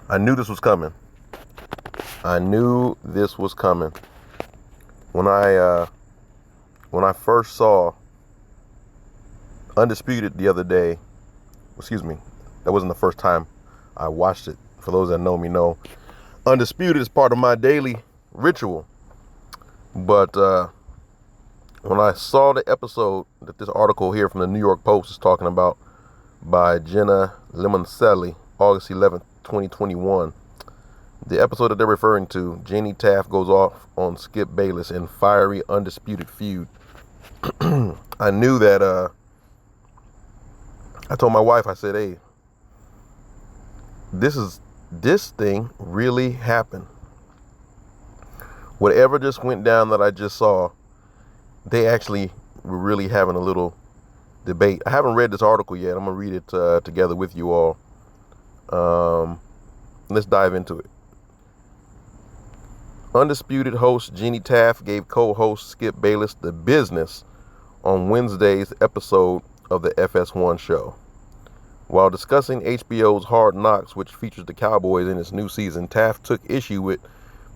I knew this was coming. I knew this was coming. When I first saw Undisputed the other day, excuse me, that wasn't the first time I watched it. For those that know me know, Undisputed is part of my daily ritual. But when I saw the episode that this article here from the New York Post is talking about by Jenna Limoncelli, August 11th, 2021, the episode that they're referring to, Jenny Taft goes off on Skip Bayless in fiery Undisputed feud. I knew that, I told my wife, I said, hey, this thing really happened. Whatever just went down that I just saw, they actually were really having a little debate. I haven't read this article yet. I'm going to read it together with you all. Let's dive into it. Undisputed host Jenny Taft gave co-host Skip Bayless the business on Wednesday's episode of the FS1 show. While discussing HBO's Hard Knocks, which features the Cowboys in its new season, Taft took issue with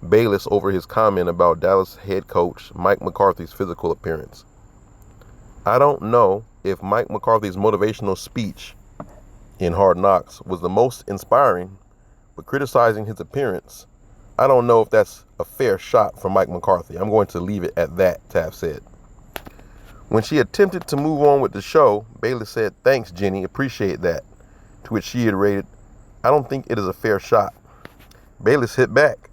Bayless over his comment about Dallas head coach Mike McCarthy's physical appearance. I don't know if Mike McCarthy's motivational speech in Hard Knocks was the most inspiring, but criticizing his appearance, I don't know if that's a fair shot for Mike McCarthy. I'm going to leave it at that, Taft said. When she attempted to move on with the show, Bayless said, "Thanks, Jenny, appreciate that." To which she iterated, "I don't think it is a fair shot." Bayless hit back,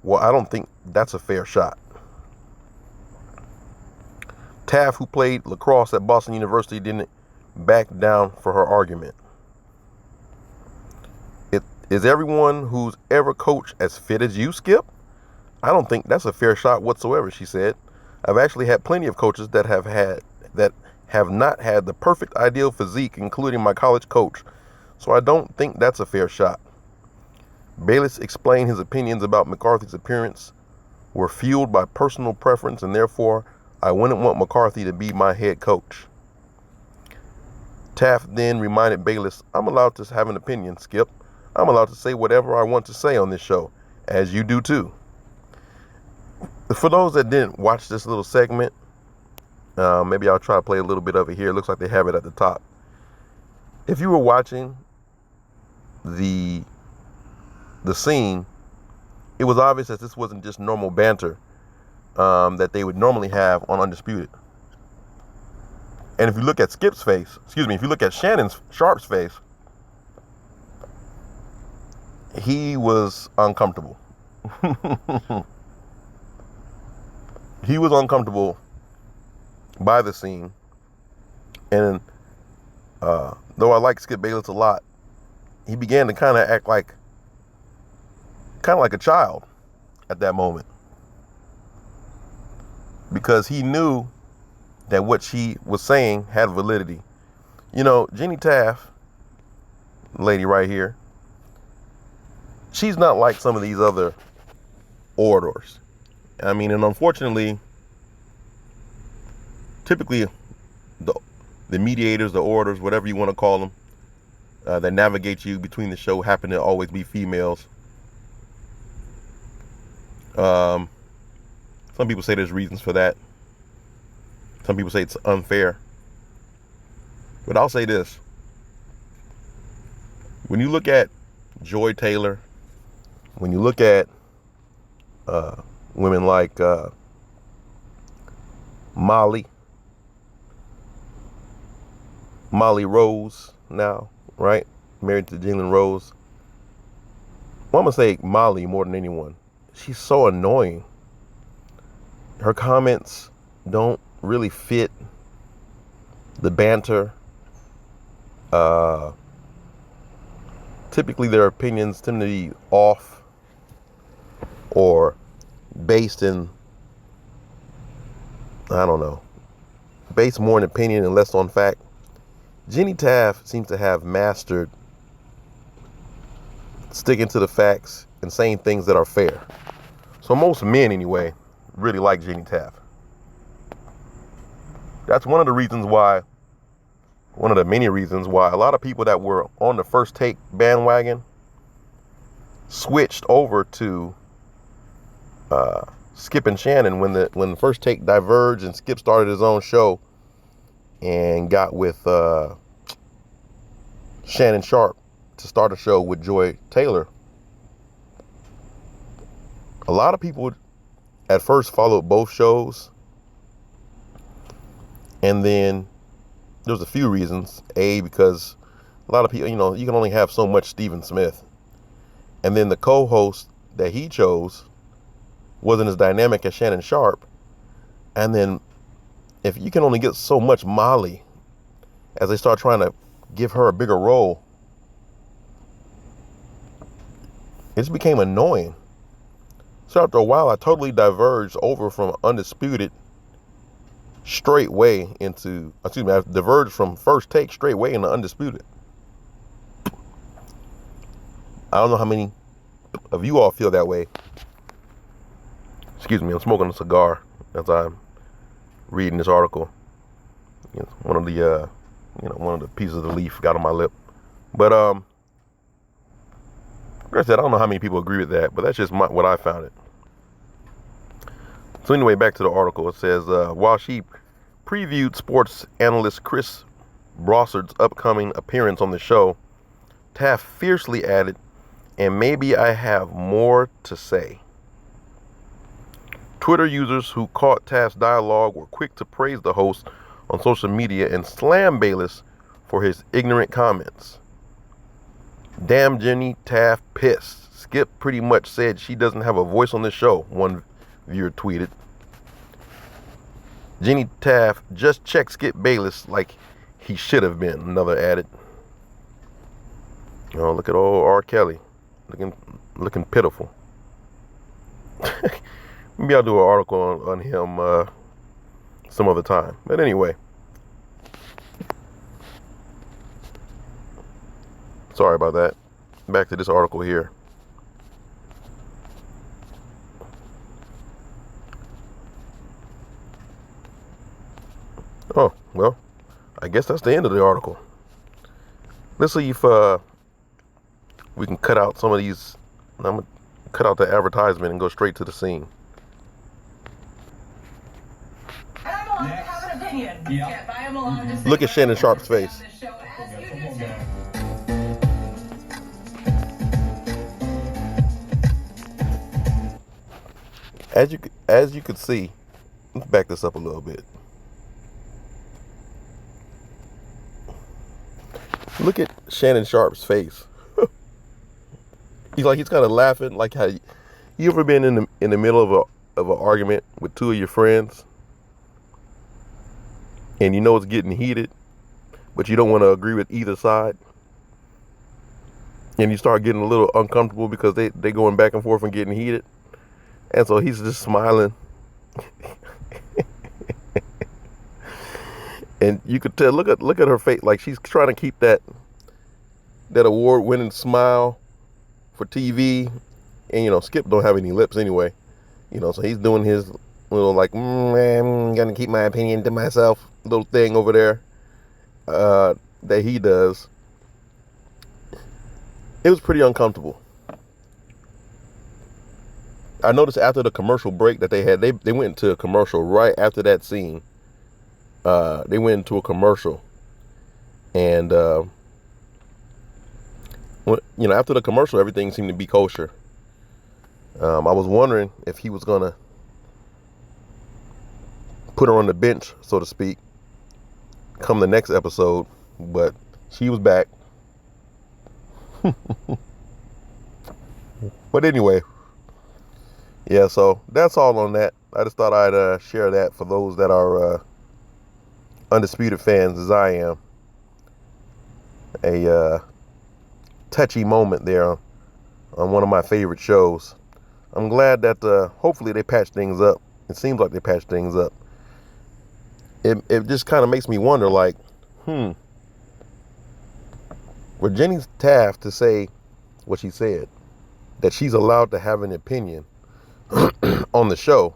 "Well, I don't think that's a fair shot." Taft, who played lacrosse at Boston University, didn't back down for her argument. Is everyone who's ever coached as fit as you, Skip? I don't think that's a fair shot whatsoever, she said. I've actually had plenty of coaches that have not had the perfect ideal physique, including my college coach. So I don't think that's a fair shot. Bayless explained his opinions about McCarthy's appearance were fueled by personal preference, and therefore I wouldn't want McCarthy to be my head coach. Taft then reminded Bayless, "I'm allowed to have an opinion, Skip. I'm allowed to say whatever I want to say on this show, as you do too." For those that didn't watch this little segment, maybe I'll try to play a little bit of it here. It looks like they have it at the top. If you were watching the scene, it was obvious that this wasn't just normal banter that they would normally have on Undisputed. And if you look at Skip's face, if you look at Shannon Sharp's face, he was uncomfortable. He was uncomfortable by the scene. And though I like Skip Bayless a lot, he began to kind of act like a child at that moment, because he knew that what she was saying had validity. You know, Jenny Taft, lady right here, she's not like some of these other orators. I mean, and unfortunately, typically the mediators, the orators, whatever you want to call them, that navigate you between the show happen to always be females. Some people say there's reasons for that. Some people say it's unfair. But I'll say this. When you look at Joy Taylor, when you look at women like Molly Rose now, right? Married to Jalen Rose. Well, I'm going to say Molly more than anyone. She's so annoying. Her comments don't really fit the banter. Typically their opinions tend to be off or based in, based more in opinion and less on fact. Jenny Taft seems to have mastered sticking to the facts and saying things that are fair. So most men, anyway, really like Jenny Taft. That's one of the many reasons why a lot of people that were on the First Take bandwagon switched over to Skip and Shannon when the first take diverged and Skip started his own show and got with Shannon Sharp to start a show with Joy Taylor. A lot of people at first followed both shows, and then there's a few reasons. A, because a lot of people, you can only have so much Stephen Smith, and then the co-host that he chose wasn't as dynamic as Shannon Sharp, and then if you can only get so much Molly, as they start trying to give her a bigger role, it just became annoying. So after a while, I totally diverged over from Undisputed straight way into, I diverged from First Take straight way into Undisputed. I don't know how many of you all feel that way. Excuse me, I'm smoking a cigar as I'm reading this article. One of the pieces of the leaf got on my lip. But like I said, I don't know how many people agree with that, but that's just what I found it. So anyway, back to the article. It says, while she previewed sports analyst Chris Brossard's upcoming appearance on the show, Taft fiercely added, "And maybe I have more to say." Twitter users who caught Taft's dialogue were quick to praise the host on social media and slam Bayless for his ignorant comments. "Damn Jenny Taft pissed. Skip pretty much said she doesn't have a voice on the show," one viewer tweeted. "Jenny Taft just checked Skip Bayless like he should have been," another added. Oh, look at old R. Kelly. Looking pitiful. Maybe I'll do an article on him some other time. But anyway. Sorry about that. Back to this article here. Oh, well, I guess that's the end of the article. Let's see if we can cut out some of these. I'm going to cut out the advertisement and go straight to the scene. I'm allowed to have an opinion. Yeah. I am allowed to say Look at Shannon Sharp's face. As you could see, let's back this up a little bit. Look at Shannon Sharp's face. He's kind of laughing, like how you ever been in the middle of an argument with two of your friends, and you know it's getting heated, but you don't want to agree with either side, and you start getting a little uncomfortable because they going back and forth and getting heated, and so he's just smiling. And you could tell, look at her face, like she's trying to keep that award-winning smile for TV. And Skip don't have any lips anyway, so he's doing his little like, I'm gonna keep my opinion to myself little thing over there that he does. It was pretty uncomfortable. I noticed after the commercial break that they had, they went into a commercial right after that scene. They went into a commercial, and after the commercial, everything seemed to be kosher. I was wondering if he was gonna put her on the bench, so to speak, come the next episode, but she was back. But anyway, yeah, so that's all on that. I just thought I'd share that for those that are Undisputed fans, as I am. A touchy moment there on one of my favorite shows. I'm glad that hopefully they patched things up. It seems like they patched things up. It just kind of makes me wonder, like, for Jenny Taft to say what she said, that she's allowed to have an opinion on the show,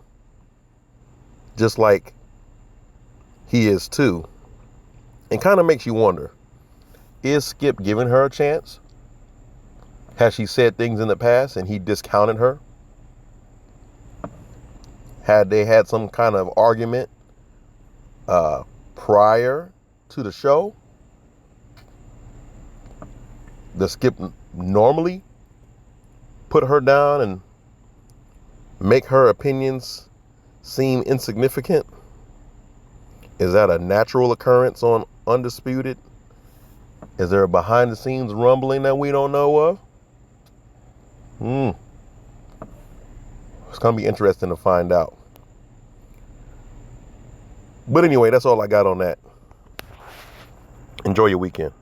just like he is too, and kind of makes you wonder, is Skip giving her a chance? Has she said things in the past and he discounted her? Had they had some kind of argument prior to the show? Does Skip normally put her down and make her opinions seem insignificant? Is that a natural occurrence on Undisputed? Is there a behind the scenes rumbling that we don't know of? It's going to be interesting to find out. But anyway, that's all I got on that. Enjoy your weekend.